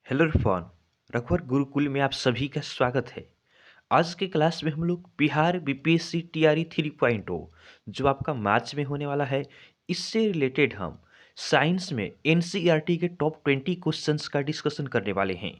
Hello रिफान। रघुवर गुरुकुल में आप सभी का स्वागत है। आज के क्लास में हम लोग बिहार बीपीएससी टीआरई 3.0 जो आपका मार्च में होने वाला है, इससे रिलेटेड हम साइंस में एनसीईआरटी के टॉप 20 क्वेश्चंस का डिस्कशन करने वाले हैं।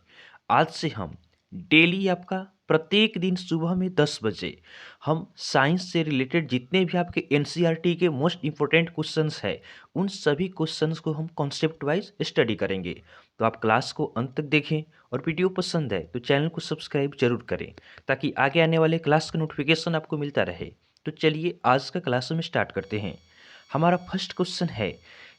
आज से हम डेली आपका प्रत्येक दिन सुबह में 10 बजे हम साइंस से रिलेटेड जितने भी आपके एनसीईआरटी के मोस्ट इंपॉर्टेंट क्वेश्चंस हैं उन सभी क्वेश्चंस को हम कॉन्सेप्ट वाइज स्टडी करेंगे। तो आप क्लास को अंत तक देखें और वीडियो पसंद है तो चैनल को सब्सक्राइब जरूर करें ताकि आगे आने वाले क्लास का नोटिफिकेशन आपको मिलता रहे। तो चलिए आज का क्लास हम स्टार्ट करते हैं। हमारा फर्स्ट क्वेश्चन है,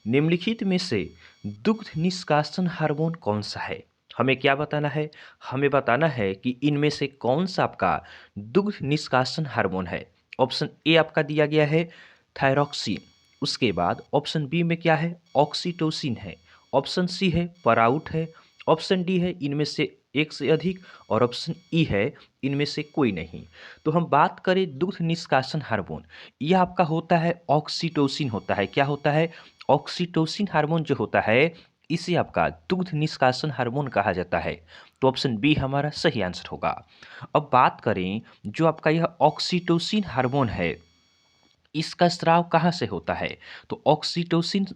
निम्नलिखित में से दुग्ध निष्कासन हार्मोन कौन सा है? हमें क्या बताना है? हमें बताना है कि इनमें से कौन सा आपका दुग्ध निष्कासन हार्मोन है। ऑप्शन ए आपका दिया गया है थायरॉक्सिन, उसके बाद ऑप्शन बी में क्या है, ऑक्सीटोसिन है, ऑप्शन सी है पराउट है, ऑप्शन डी है इनमें से एक से अधिक, और ऑप्शन ई है इनमें से कोई नहीं। तो हम बात करें दुग्ध निष्कासन हार्मोन, यह आपका होता है ऑक्सीटोसिन होता है। क्या होता है? ऑक्सीटोसिन हार्मोन जो होता है इसे आपका दुग्ध निष्कासन हार्मोन कहा जाता है। तो ऑप्शन बी हमारा सही आंसर होगा। अब बात करें जो आपका यह ऑक्सीटोसिन हार्मोन है इसका स्राव कहाँ से होता है? तो ऑक्सीटोसिन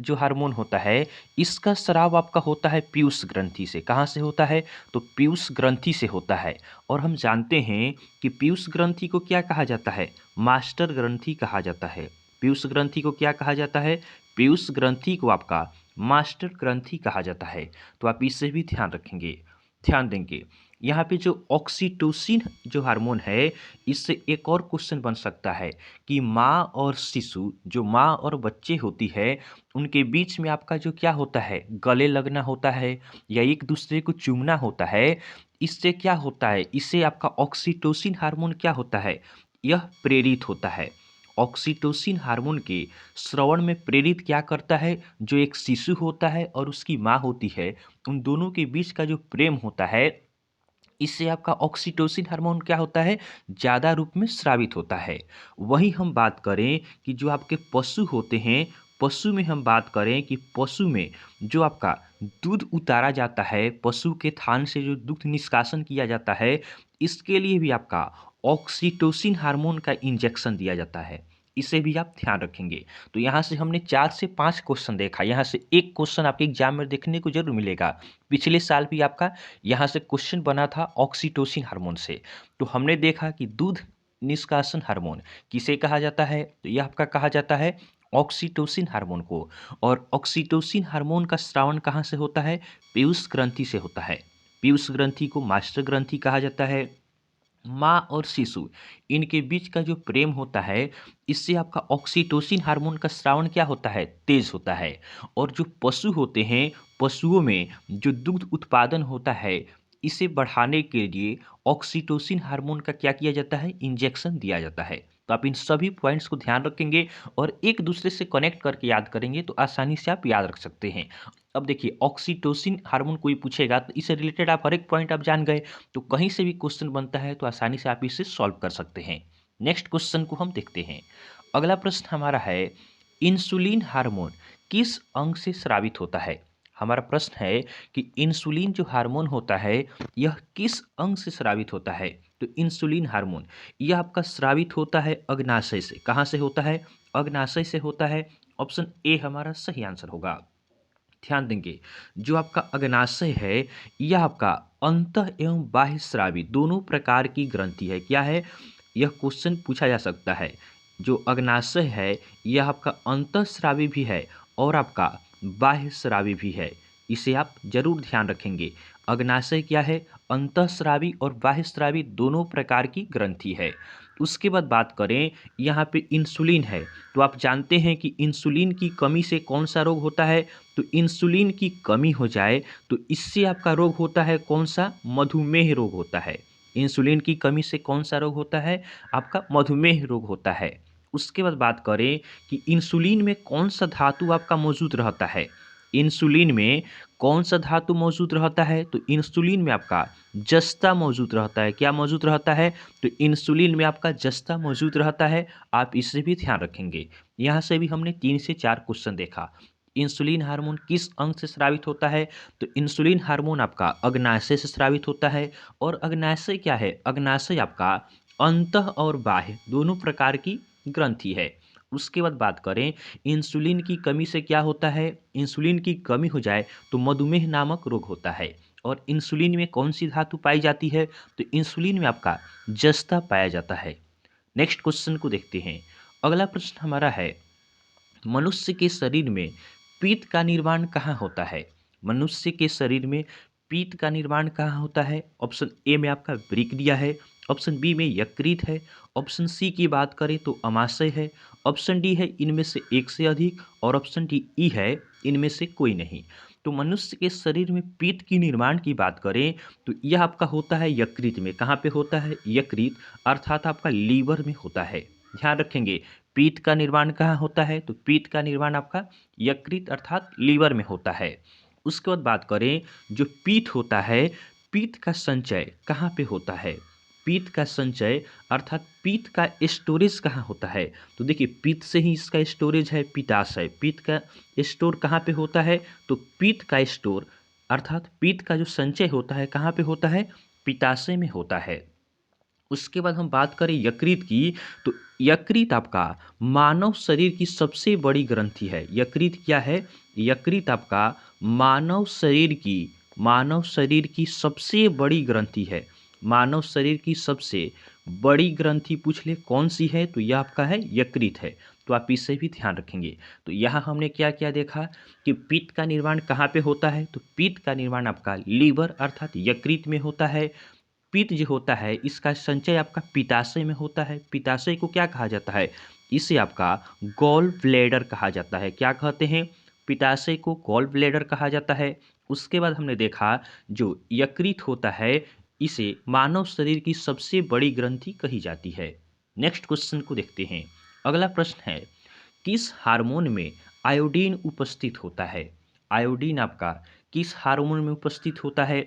जो हार्मोन होता है इसका स्राव आपका होता है पीयूष ग्रंथि से। कहाँ से होता है? तो पीयूष ग्रंथि से होता है। और हम जानते हैं कि पीयूष ग्रंथि को क्या कहा जाता है? मास्टर ग्रंथि कहा जाता है। पीयूष ग्रंथि को क्या कहा जाता है? पीयूष ग्रंथि को आपका मास्टर ग्रंथि कहा जाता है। तो आप इससे भी ध्यान रखेंगे, ध्यान देंगे। यहाँ पे जो ऑक्सीटोसिन जो हार्मोन है इससे एक और क्वेश्चन बन सकता है कि माँ और शिशु, जो माँ और बच्चे होती है उनके बीच में आपका जो क्या होता है, गले लगना होता है या एक दूसरे को चूमना होता है, इससे क्या होता है, इससे आपका ऑक्सीटोसिन हार्मोन क्या होता है, यह प्रेरित होता है। ऑक्सीटोसिन हार्मोन के स्रवण में प्रेरित क्या करता है, जो एक शिशु होता है और उसकी माँ होती है उन दोनों के बीच का जो प्रेम होता है इससे आपका ऑक्सीटोसिन हार्मोन क्या होता है, ज़्यादा रूप में स्रावित होता है। वहीं हम बात करें कि जो आपके पशु होते हैं, पशु में हम बात करें कि पशु में जो आपका दूध उतारा जाता है, पशु के थान से जो दूध निष्कासन किया जाता है, इसके लिए भी आपका ऑक्सीटोसिन हार्मोन का इंजेक्शन दिया जाता है। इसे भी आप ध्यान रखेंगे। तो यहाँ से हमने 4 से 5 क्वेश्चन देखा, यहाँ से एक क्वेश्चन आपके एग्जाम में देखने को जरूर मिलेगा। पिछले साल भी आपका यहाँ से क्वेश्चन बना था ऑक्सीटोसिन हार्मोन से। तो हमने देखा कि दूध निष्कासन हार्मोन किसे कहा जाता है, तो यह आपका कहा जाता है ऑक्सीटोसिन हार्मोन को। और ऑक्सीटोसिन हार्मोन का स्रावन कहाँ से होता है? पीयूष ग्रंथि से होता है। पीयूष ग्रंथि को मास्टर ग्रंथि कहा जाता है। माँ और शिशु इनके बीच का जो प्रेम होता है इससे आपका ऑक्सीटोसिन हार्मोन का स्रावन क्या होता है, तेज होता है। और जो पशु होते हैं, पशुओं में जो दुग्ध उत्पादन होता है इसे बढ़ाने के लिए ऑक्सीटोसिन हार्मोन का क्या किया जाता है, इंजेक्शन दिया जाता है। तो आप इन सभी पॉइंट्स को ध्यान रखेंगे और एक दूसरे से कनेक्ट करके याद करेंगे तो आसानी से आप याद रख सकते हैं। अब देखिए ऑक्सीटोसिन हार्मोन कोई पूछेगा तो इससे रिलेटेड आप हर एक पॉइंट आप जान गए, तो कहीं से भी क्वेश्चन बनता है तो आसानी से आप इसे सॉल्व कर सकते हैं। नेक्स्ट क्वेश्चन को हम देखते हैं। अगला प्रश्न हमारा है, इंसुलिन हार्मोन किस अंग से स्रावित होता है? हमारा प्रश्न है कि इंसुलिन जो हार्मोन होता है यह किस अंग से स्रावित होता है? तो इंसुलिन हार्मोन यह आपका स्रावित होता है अग्नाशय से। कहाँ से होता है? अग्नाशय से होता है। ऑप्शन ए हमारा सही आंसर होगा। ध्यान देंगे, जो आपका अग्नाशय है यह आपका अंतः एवं बाह्य स्रावी दोनों प्रकार की ग्रंथि है। क्या है? यह क्वेश्चन पूछा जा सकता है। जो अग्नाशय है यह आपका अंतःस्रावी भी है और आपका बाह्य स्रावी भी है। इसे आप जरूर ध्यान रखेंगे। अग्नाशय क्या है? अंतःस्रावी और बाह्य स्रावी दोनों प्रकार की ग्रंथि है। उसके बाद बात करें, यहाँ पे इंसुलिन है, तो आप जानते हैं कि इंसुलिन की कमी से कौन सा रोग होता है? तो इंसुलिन की कमी हो जाए तो इससे आपका रोग होता है कौन सा? मधुमेह रोग होता है। इंसुलिन की कमी से कौन सा रोग होता है? आपका मधुमेह रोग होता है। उसके बाद बात करें कि इंसुलिन में कौन सा धातु आपका मौजूद रहता है? इंसुलिन में कौन सा धातु मौजूद रहता है? तो इंसुलिन में आपका जस्ता मौजूद रहता है। क्या मौजूद रहता है? तो इंसुलिन में आपका जस्ता मौजूद रहता है। आप इससे भी ध्यान रखेंगे। यहाँ से भी हमने 3 से 4 क्वेश्चन देखा। इंसुलिन हार्मोन किस अंग से स्रावित होता है? तो इंसुलिन हार्मोन आपका अग्नाशय से स्रावित होता है। और अग्नाशय क्या है? अग्नाशय आपका अंतः और बाह्य दोनों प्रकार की ग्रंथि है। उसके बाद बात करें इंसुलिन की कमी से क्या होता है? इंसुलिन की कमी हो जाए तो मधुमेह नामक रोग होता है। और इंसुलिन में कौन सी धातु पाई जाती है? तो इंसुलिन में आपका जस्ता पाया जाता है। नेक्स्ट क्वेश्चन को देखते हैं। अगला प्रश्न हमारा है, मनुष्य के शरीर में पित्त का निर्माण कहाँ होता है? मनुष्य के शरीर में पित्त का निर्माण कहाँ होता है? ऑप्शन ए में आपका वृक्क दिया है, ऑप्शन बी में यकृत है, ऑप्शन सी की बात करें तो अमाशय है, ऑप्शन डी है इनमें से एक से अधिक, और ऑप्शन डी ई है इनमें से कोई नहीं। तो मनुष्य के शरीर में पित्त की निर्माण की बात करें तो यह आपका होता है यकृत में। कहाँ पे होता है? यकृत अर्थात आपका लीवर में होता है। ध्यान रखेंगे, पित्त का निर्माण कहाँ होता है? तो पित्त का निर्माण आपका यकृत अर्थात लीवर में होता है। उसके बाद बात करें जो पित्त होता है, पित्त का संचय कहाँ पे होता है? पित्त का संचय अर्थात पित्त का स्टोरेज कहाँ होता है? तो देखिए पित्त से ही इसका स्टोरेज है पित्ताशय। पित्त का स्टोर कहाँ पे होता है? तो पित्त का स्टोर अर्थात पित्त का जो संचय होता है कहाँ पे होता है? पित्ताशय में होता है। उसके बाद हम बात करें यकृत की, तो यकृत आपका मानव शरीर की सबसे बड़ी ग्रंथि है। यकृत क्या है? यकृत आपका मानव शरीर की सबसे बड़ी ग्रंथि है। मानव शरीर की सबसे बड़ी ग्रंथि पूछ ले कौन सी है? तो यह आपका है यकृत है। तो आप इससे भी ध्यान रखेंगे। तो यहाँ हमने क्या क्या देखा कि पित्त का निर्माण कहाँ पे होता है? तो पित्त का निर्माण आपका लीवर अर्थात यकृत में होता है। पित्त जो होता है इसका संचय आपका पित्ताशय में होता है। पित्ताशय को क्या कहा जाता है? इसे आपका गॉल ब्लैडर कहा जाता है। क्या कहते हैं? पित्ताशय को गॉल ब्लैडर कहा जाता है। उसके बाद हमने देखा जो यकृत होता है इसे मानव शरीर की सबसे बड़ी ग्रंथि कही जाती है। नेक्स्ट क्वेश्चन को देखते हैं। अगला प्रश्न है, किस हार्मोन में आयोडीन उपस्थित होता है? आयोडीन आपका किस हार्मोन में उपस्थित होता है?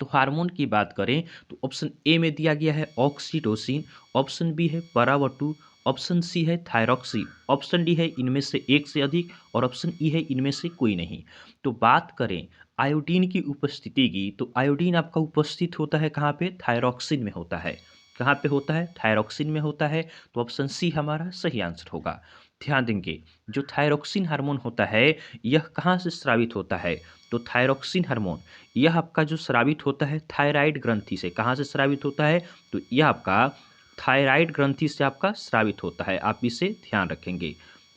तो हार्मोन की बात करें तो ऑप्शन ए में दिया गया है ऑक्सीटोसिन, ऑप्शन बी है परावटु, ऑप्शन सी है थायरॉक्सी, ऑप्शन डी है इनमें से एक से अधिक, और ऑप्शन ई है इनमें से कोई नहीं। तो बात करें आयोडीन की उपस्थिति की, तो आयोडीन आपका उपस्थित होता है कहाँ पे? थायरॉक्सिन में होता है। कहाँ पे होता है? थायरॉक्सिन में होता है। तो ऑप्शन सी हमारा सही आंसर होगा। ध्यान देंगे, जो थायरॉक्सिन हार्मोन होता है यह कहाँ से स्रावित होता है? तो थायरॉक्सिन हार्मोन यह आपका जो स्रावित होता है थायराइड ग्रंथि से। कहाँ से स्रावित होता है? तो यह आपका थायराइड ग्रंथि से आपका स्रावित होता है। आप इसे ध्यान रखेंगे।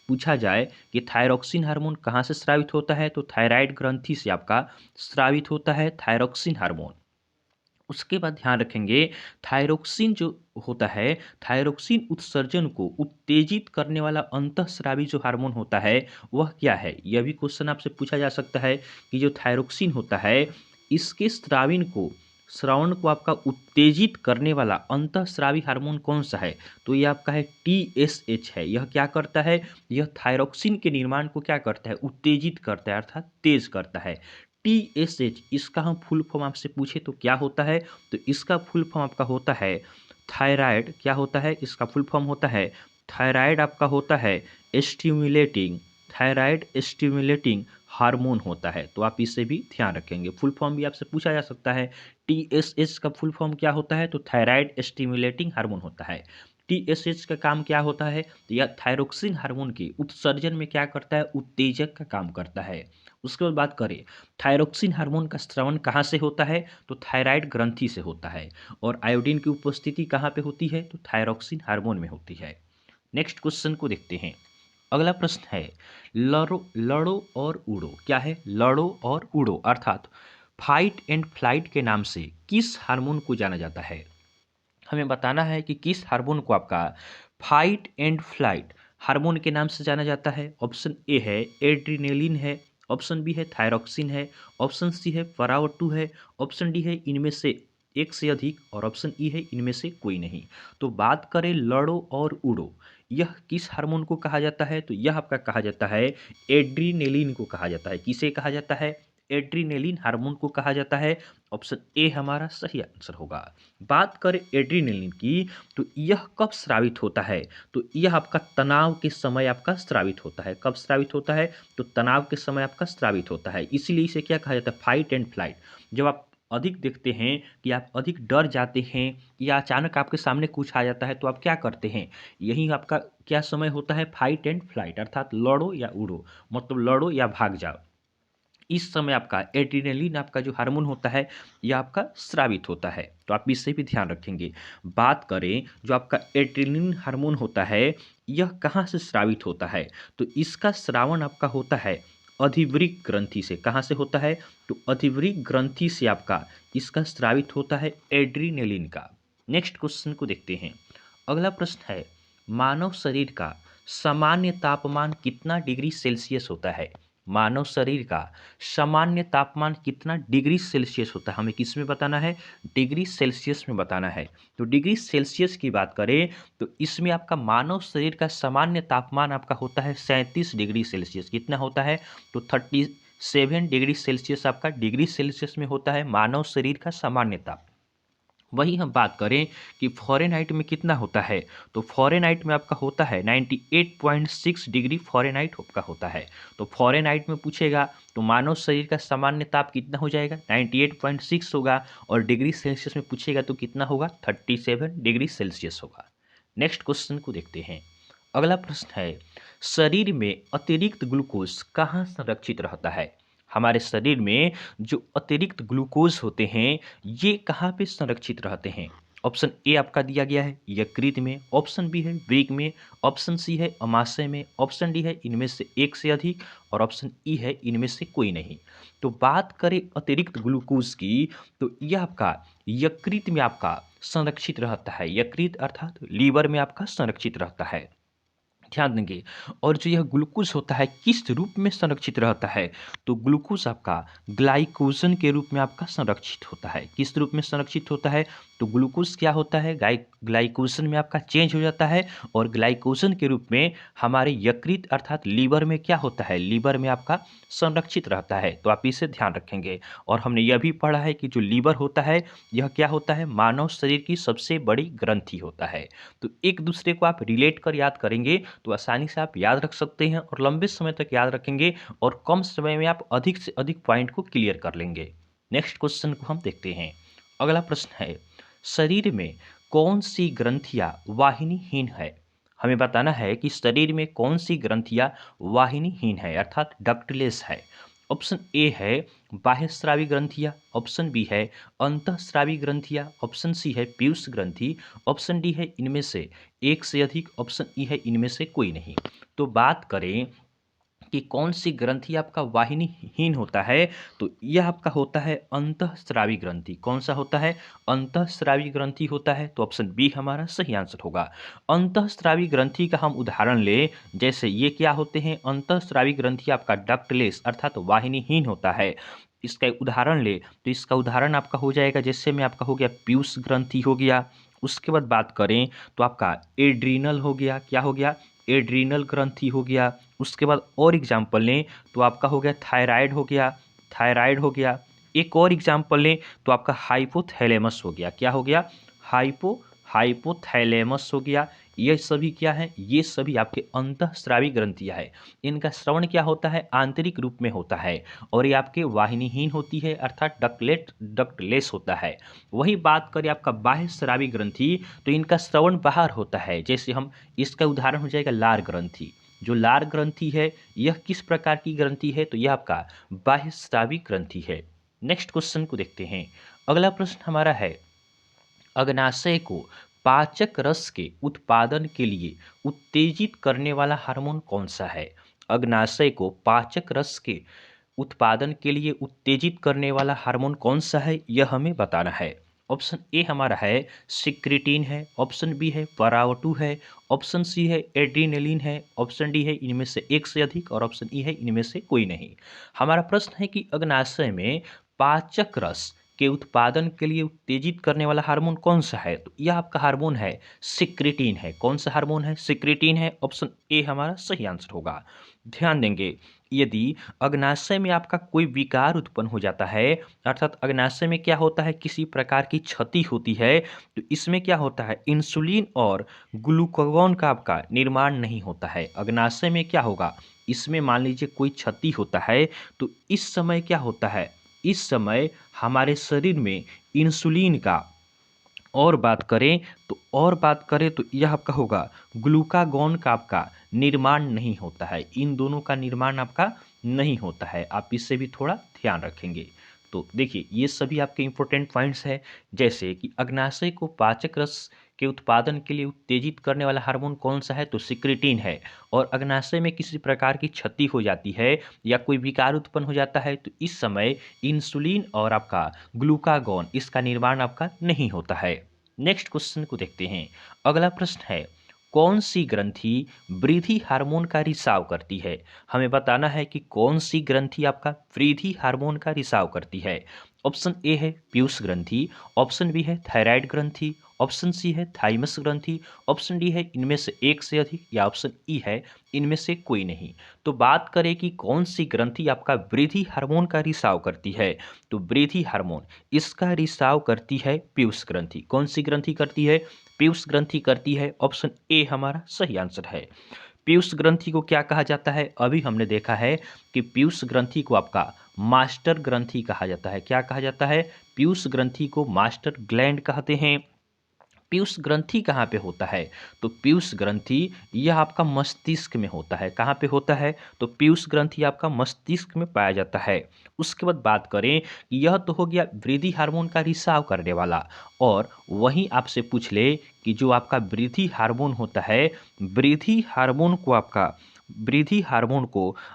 पूछा जाए कि थायरॉक्सिन हार्मोन कहाँ से स्रावित होता है, तो थायराइड ग्रंथि से आपका स्रावित होता है थायरॉक्सिन हार्मोन। उसके बाद ध्यान रखेंगे थायरोक्सिन जो होता है, थायरोक्सिन उत्सर्जन को उत्तेजित करने वाला अंतःस्रावी जो हार्मोन होता है वह क्या है? यह भी क्वेश्चन आपसे पूछा जा सकता है कि जो थायरोक्सिन होता है इसके श्रावण को आपका उत्तेजित करने वाला अंतःस्रावी हार्मोन कौन सा है? तो यह आपका है TSH है। यह क्या करता है? यह थायरोक्सिन के निर्माण को क्या करता है? उत्तेजित करता है अर्थात तेज करता है। TSH इसका हम फुल फॉर्म आपसे पूछे तो क्या होता है? तो इसका फुल फॉर्म आपका होता है थायराइड। क्या होता है? इसका फुल फॉर्म होता है थायराइड। आपका होता है स्टिमुलेटिंग, थायराइड स्टिमुलेटिंग हार्मोन होता है। तो आप इसे भी ध्यान रखेंगे। फुल फॉर्म भी आपसे पूछा जा सकता है। TSH का फुल फॉर्म क्या होता है? तो थायराइड स्टिमुलेटिंग हार्मोन होता है। TSH का काम क्या होता है? तो यह थायरोक्सिन हार्मोन के उत्सर्जन में क्या करता है? उत्तेजक का काम करता है। उसके बाद बात करें थायरोक्सिन हार्मोन का स्रावन कहाँ से होता है? तो थायराइड ग्रंथि से होता है। और आयोडीन की उपस्थिति कहाँ पे होती है? तो थायरोक्सिन हार्मोन में होती है। नेक्स्ट क्वेश्चन को देखते हैं। अगला प्रश्न है, लड़ो लड़ो और उड़ो। क्या है? लड़ो और उड़ो अर्थात फाइट एंड फ्लाइट के नाम से किस हार्मोन को जाना जाता है? हमें बताना है कि किस हार्मोन को आपका फाइट एंड फ्लाइट हार्मोन के नाम से जाना जाता है। ऑप्शन ए है एड्रीनेलिन है, ऑप्शन बी है थायरॉक्सिन है, ऑप्शन सी है परावटु है, ऑप्शन डी है इनमें से एक से अधिक, और ऑप्शन ई है इनमें से कोई नहीं। तो बात करें लड़ो और उड़ो, यह किस हार्मोन को कहा जाता है? तो यह आपका कहा जाता है एड्रीनेलिन को कहा जाता है। किसे कहा जाता है? एड्रीनलिन हार्मोन को कहा जाता है। ऑप्शन ए हमारा सही आंसर होगा। बात करें एड्रीनलिन की, तो यह कब स्रावित होता है? तो यह आपका तनाव के समय आपका स्रावित होता है। कब स्रावित होता है? तो तनाव के समय आपका स्रावित होता है। इसीलिए इसे क्या कहा जाता है? Fight and flight. जब आप अधिक देखते हैं कि आप अधिक डर जाते हैं या अचानक आपके सामने कुछ आ जाता है, तो आप क्या करते हैं? यही आपका क्या समय होता है? फाइट एंड फ्लाइट, अर्थात लड़ो या उड़ो, मतलब लड़ो या भाग जाओ। इस समय आपका एड्रेनलिन आपका जो हार्मोन होता है, यह आपका स्रावित होता है। तो आप इससे भी ध्यान रखेंगे। बात करें जो आपका एड्रेनलिन हार्मोन होता है, यह कहाँ से स्रावित होता है? तो इसका स्रावन आपका होता है अधिवृक्क ग्रंथि से। कहाँ से होता है? तो अधिवृक्क ग्रंथि से आपका इसका स्रावित होता है एड्रेनलिन का। नेक्स्ट क्वेश्चन को देखते हैं। अगला प्रश्न है, मानव शरीर का सामान्य तापमान कितना डिग्री सेल्सियस होता है? मानव शरीर का सामान्य तापमान कितना डिग्री सेल्सियस होता है? हमें किस में बताना है? डिग्री सेल्सियस में बताना है। तो डिग्री सेल्सियस की बात करें तो इसमें आपका मानव शरीर का सामान्य तापमान आपका होता है 37 डिग्री सेल्सियस। कितना होता है? तो 37 डिग्री सेल्सियस आपका डिग्री सेल्सियस में होता है मानव शरीर का सामान्य ताप। वही हम बात करें कि फ़ारेनहाइट में कितना होता है, तो फ़ारेनहाइट में आपका होता है 98.6 डिग्री फ़ारेनहाइट का होता है। तो फ़ारेनहाइट में पूछेगा तो मानव शरीर का सामान्य ताप कितना हो जाएगा? 98.6 होगा। और डिग्री सेल्सियस में पूछेगा तो कितना होगा? 37 डिग्री सेल्सियस होगा। नेक्स्ट क्वेश्चन को देखते हैं। अगला प्रश्न है, शरीर में अतिरिक्त ग्लूकोज कहाँ संरक्षित रहता है? हमारे शरीर में जो अतिरिक्त ग्लूकोज होते हैं, ये कहाँ पे संरक्षित रहते हैं? ऑप्शन ए आपका दिया गया है यकृत में, ऑप्शन बी है वृक्क में, ऑप्शन सी है अमाशय में, ऑप्शन डी है इनमें से एक से अधिक, और ऑप्शन ई है इनमें से कोई नहीं। तो बात करें अतिरिक्त ग्लूकोज की, तो यह आपका यकृत में आपका संरक्षित रहता है। यकृत अर्थात लीवर में आपका संरक्षित रहता है। ध्यान देंगे। और जो यह ग्लूकोज होता है किस रूप में संरक्षित रहता है? तो ग्लूकोज आपका ग्लाइकोजन के रूप में आपका संरक्षित होता है। किस रूप में संरक्षित होता है? तो ग्लूकोज क्या होता है, ग्लाइकोजन में आपका चेंज हो जाता है, और ग्लाइकोजन के रूप में हमारे यकृत अर्थात लीवर में क्या होता है? लीवर में आपका संरक्षित रहता है। तो आप इसे ध्यान रखेंगे। और हमने यह भी पढ़ा है कि जो लीवर होता है, यह क्या होता है? मानव शरीर की सबसे बड़ी ग्रंथि होता है। तो एक दूसरे को आप रिलेट कर याद करेंगे तो आसानी से आप याद रख सकते हैं और लंबे समय तक याद रखेंगे, और कम समय में आप अधिक से अधिक पॉइंट को क्लियर कर लेंगे। नेक्स्ट क्वेश्चन को हम देखते हैं। अगला प्रश्न है, शरीर में कौन सी ग्रंथियां वाहिनीहीन है? हमें बताना है कि शरीर में कौन सी ग्रंथियां वाहिनीहीन है अर्थात डक्टलेस है। ऑप्शन ए है बाह्यस्रावी ग्रंथियां, ऑप्शन बी है अंतःस्रावी ग्रंथियां, ऑप्शन सी है पीयूष ग्रंथि, ऑप्शन डी है इनमें से एक से अधिक, ऑप्शन ई है इनमें से कोई नहीं। तो बात करें कि कौन सी ग्रंथि आपका वाहिनीहीन होता है, तो यह आपका होता है अंतःस्रावी ग्रंथि। कौन सा होता है? अंतःस्रावी ग्रंथि होता है। तो ऑप्शन बी हमारा सही आंसर होगा। अंतःस्रावी ग्रंथि का हम उदाहरण ले, जैसे ये क्या होते हैं? अंतःस्रावी ग्रंथि आपका डक्टलेस अर्थात वाहिनीहीन होता है। इसका एक उदाहरण ले तो इसका उदाहरण आपका हो जाएगा, जैसे में आपका हो गया पीयूष ग्रंथि हो गया। उसके बाद बात करें तो आपका एड्रीनल हो गया। क्या हो गया? एड्रीनल ग्रंथि हो गया। उसके बाद और एग्जाम्पल लें तो आपका हो गया थायराइड हो गया। थायराइड हो गया। एक और एग्जाम्पल लें तो आपका हाइपोथैलेमस हो गया। क्या हो गया? हाइपोथैलेमस हो गया। ये सभी क्या है? ये सभी आपके अंतःस्रावी ग्रंथियां है। इनका श्रवण क्या होता है? आंतरिक रूप में होता है, और ये आपके वाहिनीहीन होती है अर्थात डक्टलेस होता है। वही बात करें आपका बाह्य स्रावी ग्रंथि, तो इनका श्रवण बाहर होता है। जैसे हम इसका उदाहरण हो जाएगा लार ग्रंथि। जो लार ग्रंथि है, यह किस प्रकार की ग्रंथि है? तो यह आपका बाह्य स्रावी ग्रंथि है। नेक्स्ट क्वेश्चन को देखते हैं। अगला प्रश्न हमारा है, अग्नाशय को पाचक रस के उत्पादन के लिए उत्तेजित करने वाला हार्मोन कौन सा है? अग्नाशय को पाचक रस के उत्पादन के लिए उत्तेजित करने वाला हार्मोन कौन सा है, यह हमें बताना है। ऑप्शन ए हमारा है सिक्रिटीन है, ऑप्शन बी है परावटू है, ऑप्शन सी है एड्रीनलिन है, ऑप्शन डी है इनमें से एक से अधिक, और ऑप्शन ई है इनमें से कोई नहीं। हमारा प्रश्न है कि अग्नाशय में पाचक रस के उत्पादन के लिए उत्तेजित करने वाला हार्मोन कौन सा है? तो यह आपका हार्मोन है सिक्रिटीन है। कौन सा हार्मोन है? सिक्रिटीन है। ऑप्शन ए हमारा सही आंसर होगा। ध्यान देंगे। यदि अग्नाशय में आपका कोई विकार उत्पन्न हो जाता है, अर्थात अग्नाशय में क्या होता है, किसी प्रकार की क्षति होती है, तो इसमें क्या होता है, इंसुलिन और ग्लूकागॉन का आपका निर्माण नहीं होता है। अग्नाशय में क्या होगा, इसमें मान लीजिए कोई क्षति होता है, तो इस समय क्या होता है, इस समय हमारे शरीर में इंसुलिन का और बात करें तो यह आपका होगा, ग्लूकागॉन का आपका निर्माण नहीं होता है। इन दोनों का निर्माण आपका नहीं होता है, आप इससे भी थोड़ा ध्यान रखेंगे। तो देखिए ये सभी आपके इंपॉर्टेंट पॉइंट्स हैं, जैसे कि अग्नाशय को पाचक रस के उत्पादन के लिए उत्तेजित करने वाला हार्मोन कौन सा है, तो सिक्रेटिन है। और अग्नाशय में किसी प्रकार की क्षति हो जाती है या कोई विकार उत्पन्न हो जाता है, तो इस समय इंसुलिन और आपका ग्लूकागॉन इसका निर्माण आपका नहीं होता है। नेक्स्ट क्वेश्चन को देखते हैं। अगला प्रश्न है, कौन सी ग्रंथि वृद्धि हार्मोन का रिसाव करती है। हमें बताना है कि कौन सी ग्रंथि आपका वृद्धि हार्मोन का रिसाव करती है। ऑप्शन ए है पीयूष ग्रंथि, ऑप्शन बी है थायराइड ग्रंथि, ऑप्शन सी है थाइमस ग्रंथि, ऑप्शन डी है इनमें से एक से अधिक, या ऑप्शन ई है इनमें से कोई नहीं। तो बात करें कि कौन सी ग्रंथि आपका वृद्धि हार्मोन का रिसाव करती है, तो वृद्धि हार्मोन इसका रिसाव करती है पीयूष ग्रंथि। कौन सी ग्रंथि करती है, पीयूष ग्रंथि करती है। ऑप्शन ए हमारा सही आंसर है। पीयूष ग्रंथि को क्या कहा जाता है, अभी हमने देखा है कि पीयूष ग्रंथि को आपका मास्टर ग्रंथि कहा जाता है। क्या कहा जाता है, पीयूष ग्रंथि को मास्टर ग्लैंड कहते हैं। पीयूष ग्रंथि कहाँ पे होता है, तो पीयूष ग्रंथि यह आपका मस्तिष्क में होता है। कहाँ पे होता है, तो पीयूष ग्रंथि आपका मस्तिष्क में पाया जाता है। उसके बाद बात करें कि यह तो हो गया वृद्धि हार्मोन का रिसाव करने वाला, और वहीं आपसे पूछ ले कि जो आपका वृद्धि हार्मोन होता है, वृद्धि हार्मोन को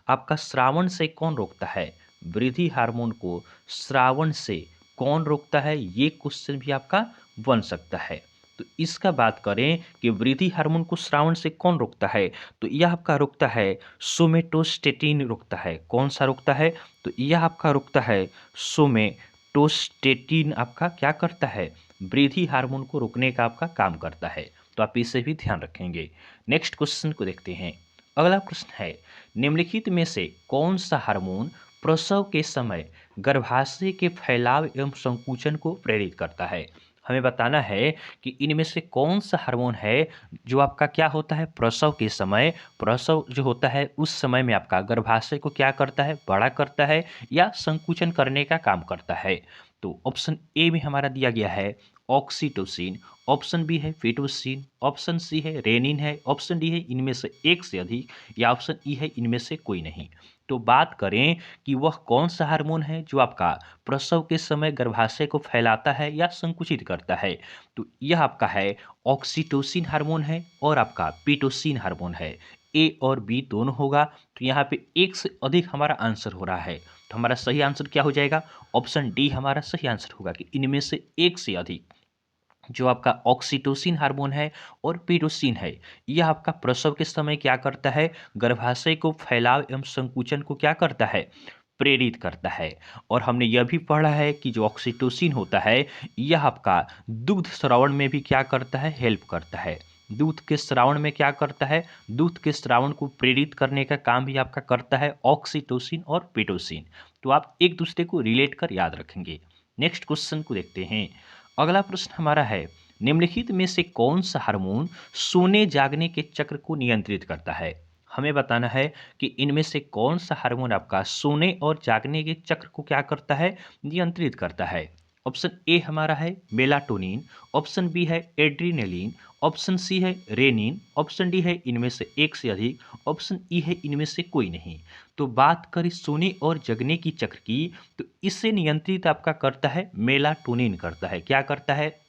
आपका श्रावण से कौन रोकता है। वृद्धि हार्मोन को श्रावण से कौन रोकता है, ये क्वेश्चन भी आपका बन सकता है। तो इसका बात करें कि वृद्धि हार्मोन को श्रावण से कौन रोकता है, तो यह आपका रोकता है सोमेटोस्टेटिन रोकता है। कौन सा रोकता है, तो यह आपका रोकता है सोमेटोस्टेटिन। आपका क्या करता है, वृद्धि हार्मोन को रोकने का आपका काम करता है। तो आप इसे भी ध्यान रखेंगे। नेक्स्ट क्वेश्चन को देखते हैं। अगला प्रश्न है, निम्नलिखित में से कौन सा हार्मोन प्रसव के समय गर्भाशय के फैलाव एवं संकुचन को प्रेरित करता है। हमें बताना है कि इनमें से कौन सा हार्मोन है जो आपका क्या होता है, प्रसव के समय, प्रसव जो होता है उस समय में आपका गर्भाशय को क्या करता है, बड़ा करता है या संकुचन करने का काम करता है। तो ऑप्शन ए में हमारा दिया गया है ऑक्सीटोसिन, ऑप्शन बी है फिटोसिन, ऑप्शन सी है रेनिन है, ऑप्शन डी है इनमें से एक से अधिक, या ऑप्शन ई है इनमें से कोई नहीं। तो बात करें कि वह कौन सा हार्मोन है जो आपका प्रसव के समय गर्भाशय को फैलाता है या संकुचित करता है, तो यह आपका है ऑक्सीटोसिन हार्मोन है और आपका पीटोसिन हार्मोन है। ए और बी दोनों होगा, तो यहाँ पे एक से अधिक हमारा आंसर हो रहा है। तो हमारा सही आंसर क्या हो जाएगा, ऑप्शन डी हमारा सही आंसर होगा कि इनमें से एक से अधिक जो आपका ऑक्सीटोसिन हार्मोन है और पीटोसिन है, यह आपका प्रसव के समय क्या करता है, गर्भाशय को फैलाव एवं संकुचन को क्या करता है, प्रेरित करता है। और हमने यह भी पढ़ा है कि जो ऑक्सीटोसिन होता है, यह आपका दुग्ध स्रावण में भी क्या करता है, हेल्प करता है। दूध के स्रावण में क्या करता है, दूध के स्रावण को प्रेरित करने का काम भी आपका करता है ऑक्सीटोसिन और पीटोसिन। तो आप एक दूसरे को रिलेट कर याद रखेंगे। नेक्स्ट क्वेश्चन को देखते हैं। अगला प्रश्न हमारा है, निम्नलिखित में से कौन सा हार्मोन सोने जागने के चक्र को नियंत्रित करता है। हमें बताना है कि इनमें से कौन सा हार्मोन आपका सोने और जागने के चक्र को क्या करता है, नियंत्रित करता है। ऑप्शन ए हमारा है मेलाटोनिन, ऑप्शन बी है एड्रीनलिन, ऑप्शन सी है रेनिन, ऑप्शन डी है इनमें से एक से अधिक, ऑप्शन ई है इनमें से कोई नहीं। तो बात करें सोने और जगने की चक्र की, तो इससे नियंत्रित आपका करता है मेलाटोनिन करता है। क्या करता है,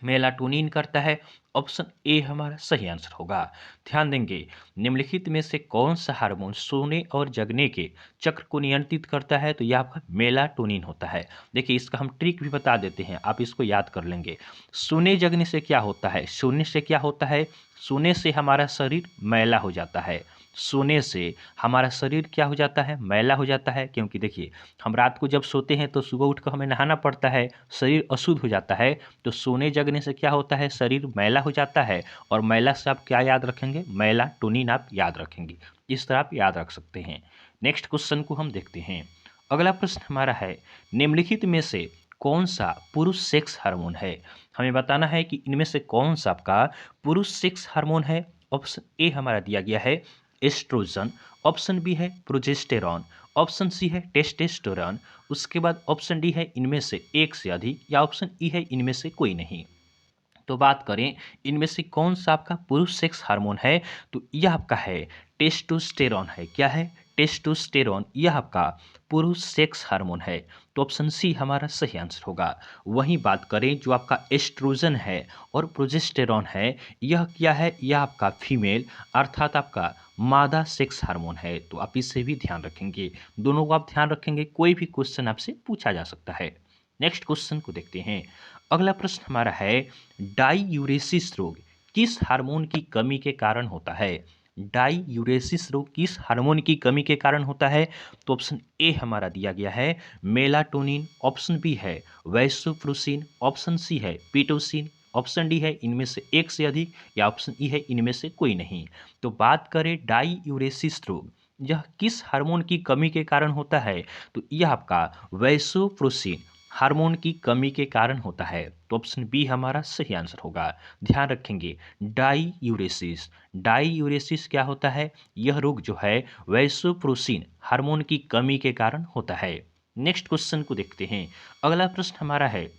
मेलाटोनिन करता है। ऑप्शन ए हमारा सही आंसर होगा। ध्यान देंगे, निम्नलिखित में से कौन सा हार्मोन सोने और जगने के चक्र को नियंत्रित करता है, तो यह आपका मेलाटोनिन होता है। देखिए इसका हम ट्रिक भी बता देते हैं, आप इसको याद कर लेंगे। सोने जगने से क्या होता है, सोने से क्या होता है, सोने से हमारा शरीर मैला हो जाता है। सोने से हमारा शरीर क्या हो जाता है, मैला हो जाता है। क्योंकि देखिए हम रात को जब सोते हैं तो सुबह उठकर हमें नहाना पड़ता है, शरीर अशुद्ध हो जाता है। तो सोने जगने से क्या होता है, शरीर मैला हो जाता है, और मैला से आप क्या याद रखेंगे, मेलाटोनिन आप याद रखेंगे। इस तरह आप याद रख सकते हैं। नेक्स्ट क्वेश्चन को हम देखते हैं। अगला प्रश्न हमारा है, निम्नलिखित में से कौन सा पुरुष सेक्स हार्मोन है? हमें बताना है कि इनमें से कौन सा आपका पुरुष सेक्स हार्मोन है। ऑप्शन ए हमारा दिया गया है एस्ट्रोजन, ऑप्शन बी है प्रोजेस्टेरॉन, ऑप्शन सी है टेस्टोस्टेरोन, उसके बाद ऑप्शन डी है इनमें से एक से अधिक, या ऑप्शन ई है इनमें से कोई नहीं। तो बात करें इनमें से कौन सा आपका पुरुष सेक्स हार्मोन है, तो यह आपका है टेस्टोस्टेरॉन है। क्या है? टेस्टोस्टेरॉन, यह आपका पुरुष सेक्स हार्मोन है। तो ऑप्शन सी हमारा सही आंसर होगा। वहीं बात करें जो आपका एस्ट्रोजन है और प्रोजेस्टेरॉन है, यह क्या है? यह आपका फीमेल अर्थात आपका मादा सेक्स हार्मोन है। तो आप इससे भी ध्यान रखेंगे, दोनों को आप ध्यान रखेंगे, कोई भी क्वेश्चन आपसे पूछा जा सकता है। नेक्स्ट क्वेश्चन को देखते हैं। अगला प्रश्न हमारा है, डाईयूरेसिस रोग किस हार्मोन की कमी के कारण होता है? डाईयूरेसिस रोग किस हार्मोन की कमी के कारण होता है? तो ऑप्शन ए हमारा दिया गया है मेलाटोनिन, ऑप्शन बी है वैसोप्रेसिन, ऑप्शन सी है पीटोसिन, ऑप्शन डी है इनमें से एक से अधिक, या ऑप्शन ई है इनमें से कोई नहीं। तो बात करें डाईयूरेसिस रोग यह किस हार्मोन की कमी के कारण होता है, तो यह आपका वैसोप्रेसिन हार्मोन की कमी के कारण होता है। तो ऑप्शन बी हमारा सही आंसर होगा। ध्यान रखेंगे, डाईयूरेसिस, डाईयूरेसिस क्या होता है? यह रोग जो है वैसोप्रेसिन हार्मोन की कमी के कारण होता है। नेक्स्ट क्वेश्चन को देखते हैं। अगला प्रश्न हमारा है,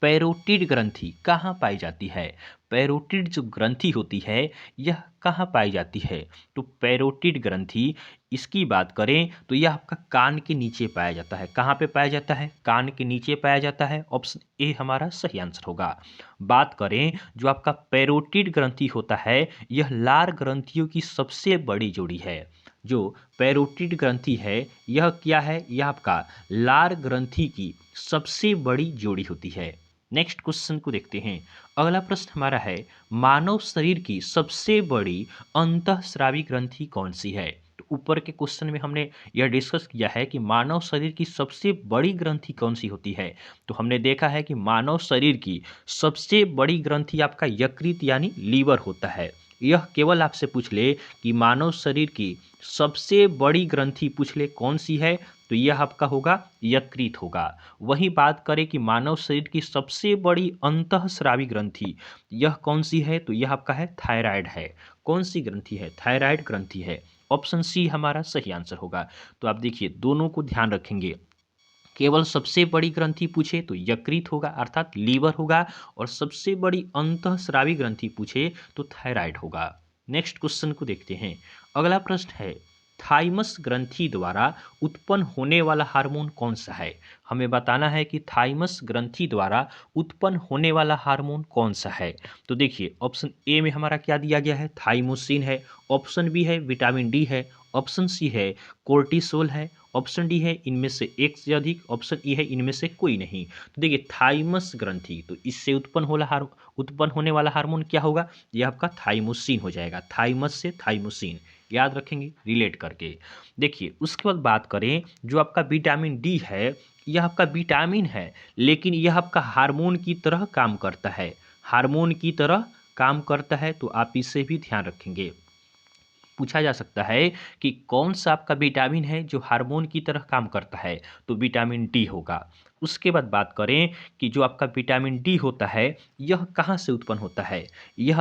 पैरोटिड ग्रंथि कहाँ पाई जाती है? पैरोटिड जो ग्रंथि होती है यह कहाँ पाई जाती है? तो पैरोटिड ग्रंथि इसकी बात करें तो यह आपका कान के नीचे पाया जाता है। कहाँ पे पाया जाता है? कान के नीचे पाया जाता है। ऑप्शन ए हमारा सही आंसर होगा। बात करें जो आपका पैरोटिड ग्रंथि होता है यह लार ग्रंथियों की सबसे बड़ी जोड़ी है। जो पैरोटिड ग्रंथि है यह क्या है? यह आपका लार ग्रंथि की सबसे बड़ी जोड़ी होती है। नेक्स्ट क्वेश्चन को देखते हैं। अगला प्रश्न हमारा है, मानव शरीर की सबसे बड़ी अंतःस्रावी ग्रंथि कौन सी है? तो ऊपर के क्वेश्चन में हमने यह डिस्कस किया है कि मानव शरीर की सबसे बड़ी ग्रंथि कौन सी होती है। तो हमने देखा है कि मानव शरीर की सबसे बड़ी ग्रंथि आपका यकृत यानी लीवर होता है। यह केवल आपसे पूछ ले कि मानव शरीर की सबसे बड़ी ग्रंथि पूछ ले कौन सी है, तो यह आपका होगा यकृत होगा। वहीं बात करें कि मानव शरीर की सबसे बड़ी अंतःस्रावी ग्रंथि यह कौन सी है, तो यह आपका है थायराइड है। कौन सी ग्रंथि है? थायराइड ग्रंथि है। ऑप्शन सी हमारा सही आंसर होगा। तो आप देखिए दोनों को ध्यान रखेंगे, केवल सबसे बड़ी ग्रंथि पूछे तो यकृत होगा अर्थात लीवर होगा, और सबसे बड़ी अंतःस्रावी ग्रंथि पूछे तो थायराइड होगा। नेक्स्ट क्वेश्चन को देखते हैं। अगला प्रश्न है, थाइमस ग्रंथि द्वारा उत्पन्न होने वाला हार्मोन कौन सा है? हमें बताना है कि थाइमस ग्रंथि द्वारा उत्पन्न होने वाला हार्मोन कौन सा है। तो देखिए ऑप्शन ए में हमारा क्या दिया गया है? थाइमोसिन है, ऑप्शन बी है विटामिन डी है, ऑप्शन सी है कोर्टिसोल है, ऑप्शन डी है इनमें से एक से अधिक, ऑप्शन ई है इनमें से कोई नहीं। तो देखिए थाइमस ग्रंथि, तो इससे उत्पन्न होने वाला हार्मोन क्या होगा? यह आपका थाइमोसिन हो जाएगा। थाइमस से थाइमोसिन याद रखेंगे रिलेट करके। देखिए उसके बाद बात करें जो आपका विटामिन डी है, यह आपका विटामिन है लेकिन यह आपका हार्मोन की तरह काम करता है। हार्मोन की तरह काम करता है, तो आप इससे भी ध्यान रखेंगे। पूछा जा सकता है कि कौन सा आपका विटामिन है जो हार्मोन की तरह काम करता है, तो विटामिन डी होगा। उसके बाद बात करें कि जो आपका विटामिन डी होता है यह कहाँ से उत्पन्न होता है, यह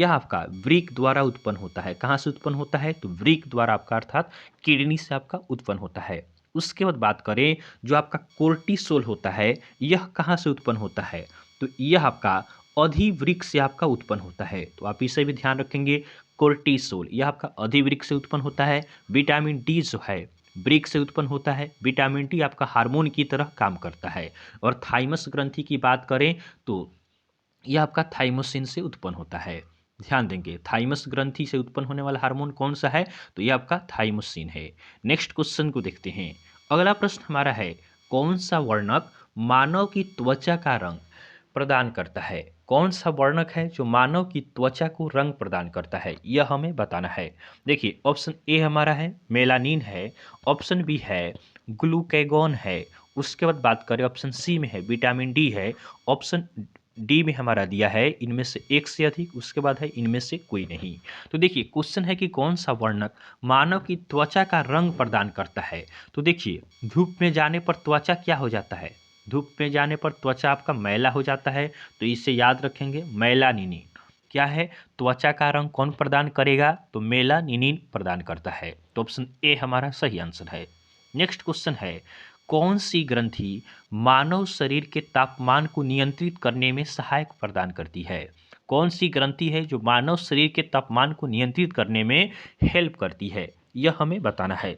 आपका वृक्क द्वारा उत्पन्न होता है। कहाँ से उत्पन्न होता है? तो वृक्क द्वारा आपका अर्थात किडनी से आपका उत्पन्न होता है। उसके बाद बात करें जो आपका कोर्टिसोल होता है यह कहाँ से उत्पन्न होता है, तो यह आपका अधिवृक्क से आपका उत्पन्न होता है। तो आप इसे भी ध्यान रखेंगे, कोर्टिसोल यह आपका अधिवृक्क से उत्पन्न होता है। विटामिन डी जो है वृक्क से उत्पन्न होता है। विटामिन डी आपका हार्मोन की तरह काम करता है। और थाइमस ग्रंथि की बात करें तो यह आपका थाइमोसिन से उत्पन्न होता है। ध्यान देंगे, थाइमस ग्रंथि से उत्पन्न होने वाला हार्मोन कौन सा है, तो यह आपका थाइमोसिन है। नेक्स्ट क्वेश्चन को देखते हैं। अगला प्रश्न हमारा है, कौन सा वर्णक मानव की त्वचा का रंग प्रदान करता है? कौन सा वर्णक है जो मानव की त्वचा को रंग प्रदान करता है, यह हमें बताना है। देखिए ऑप्शन ए हमारा है मेलानिन है, ऑप्शन बी है ग्लूकेगॉन है, उसके बाद बात करें ऑप्शन सी में है विटामिन डी है, ऑप्शन डी में हमारा दिया है इनमें से एक से अधिक, उसके बाद है इनमें से कोई नहीं। तो देखिए क्वेश्चन है कि कौन सा वर्णक मानव की त्वचा का रंग प्रदान करता है। तो देखिए धूप में जाने पर त्वचा क्या हो जाता है, धूप में जाने पर त्वचा आपका मैला हो जाता है। तो इसे याद रखेंगे, मेलानिन क्या है, त्वचा का रंग कौन प्रदान करेगा, तो मेलानिन प्रदान करता है। तो ऑप्शन ए हमारा सही आंसर है। नेक्स्ट क्वेश्चन है, कौन सी ग्रंथि मानव शरीर के तापमान को नियंत्रित करने में सहायक प्रदान करती है। कौन सी ग्रंथि है जो मानव शरीर के तापमान को नियंत्रित करने में हेल्प करती है, यह हमें बताना है।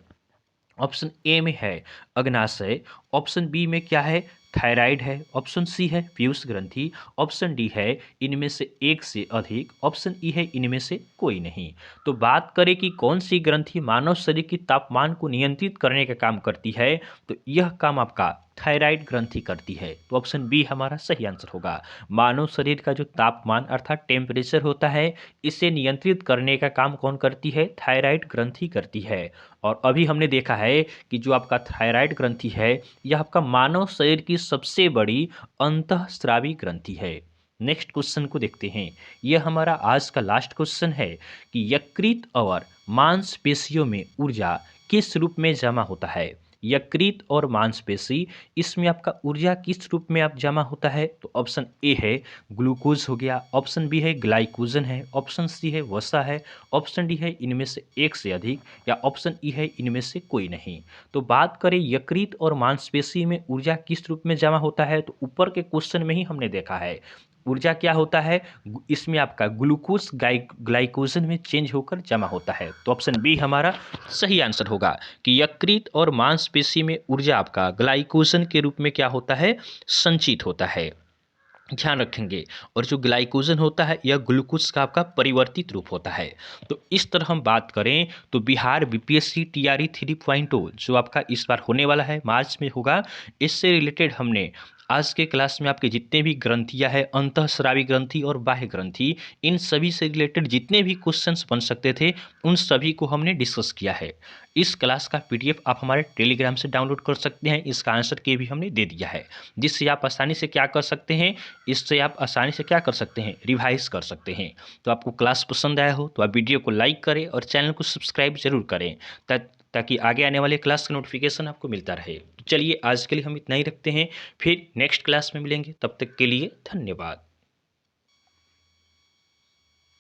ऑप्शन ए में है अग्नाशय, ऑप्शन बी में क्या है, थायराइड है, ऑप्शन सी है पीयूष ग्रंथि, ऑप्शन डी है इनमें से एक से अधिक, ऑप्शन ई है इनमें से कोई नहीं। तो बात करें कि कौन सी ग्रंथि मानव शरीर की तापमान को नियंत्रित करने का काम करती है, तो यह काम आपका थायराइड ग्रंथि करती है। तो ऑप्शन बी हमारा सही आंसर होगा। मानव शरीर का जो तापमान अर्थात टेम्परेचर होता है, इसे नियंत्रित करने का काम कौन करती है, थायराइड ग्रंथि करती है। और अभी हमने देखा है कि जो आपका थायराइड ग्रंथि है, यह आपका मानव शरीर की सबसे बड़ी अंतःस्रावी ग्रंथि है। नेक्स्ट क्वेश्चन को देखते हैं। यह हमारा आज का लास्ट क्वेश्चन है कि यकृत और मांसपेशियों में ऊर्जा किस रूप में जमा होता है। यकृत और मांसपेशी, इसमें आपका ऊर्जा किस रूप में आप जमा होता है, तो ऑप्शन ए है ग्लूकोज हो गया, ऑप्शन बी है ग्लाइकोजन है, ऑप्शन सी है वसा है, ऑप्शन डी है इनमें से एक से अधिक, या ऑप्शन ई है इनमें से कोई नहीं। तो बात करें यकृत और मांसपेशी में ऊर्जा किस रूप में जमा होता है, तो ऊपर के क्वेश्चन में ही हमने देखा है ऊर्जा क्या होता है, इसमें आपका ग्लूकोज ग्लाइकोजन में चेंज होकर जमा होता है। तो ऑप्शन बी हमारा सही आंसर होगा कि यकृत और मांसपेशी में ऊर्जा आपका ग्लाइकोजन के रूप में क्या होता है, संचित होता है। ध्यान रखेंगे। और जो ग्लाइकोजन होता है यह ग्लूकोज का आपका परिवर्तित रूप होता है। तो इस तरह हम बात करें तो बिहार बीपीएससी टीआरई 3.0 जो आपका इस बार होने वाला है, मार्च में होगा, इससे रिलेटेड हमने आज के क्लास में आपके जितने भी ग्रंथियां हैं, अंतःस्रावी ग्रंथि और बाह्य ग्रंथि, इन सभी से रिलेटेड जितने भी क्वेश्चंस बन सकते थे उन सभी को हमने डिस्कस किया है। इस क्लास का पीडीएफ आप हमारे टेलीग्राम से डाउनलोड कर सकते हैं, इसका आंसर के भी हमने दे दिया है, जिससे आप आसानी से क्या कर सकते हैं, इससे आप आसानी से क्या कर सकते हैं, रिवाइज कर सकते हैं। तो आपको क्लास पसंद आया हो तो आप वीडियो को लाइक करें और चैनल को सब्सक्राइब जरूर करें, ताकि आगे आने वाले क्लास का नोटिफिकेशन आपको मिलता रहे। तो चलिए आज के लिए हम इतना ही रखते हैं, फिर नेक्स्ट क्लास में मिलेंगे, तब तक के लिए धन्यवाद।